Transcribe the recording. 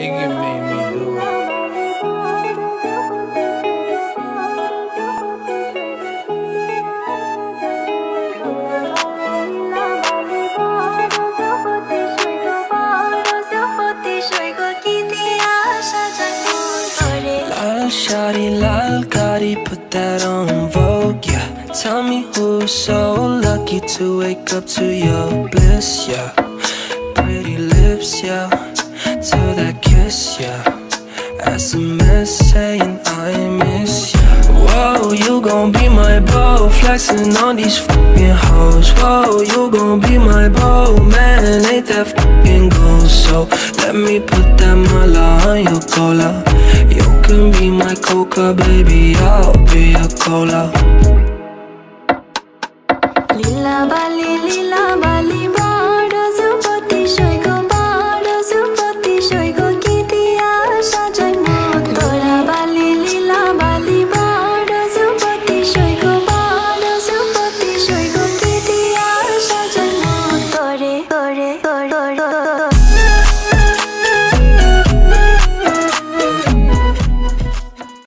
Iggy made me do it. Lal shawty, lal Gotti, put that on Vogue, yeah. Tell me who's so lucky to wake up to your bliss, yeah. Pretty lips, yeah, to that kiss, yeah. SMS saying I miss you. Whoa, you gon' be my beau, flexing on these fucking hoes. Whoa, you gon' be my beau, man, ain't that fucking gold. So let me put that mala on your cola. You can be my coca, baby, I'll be your cola.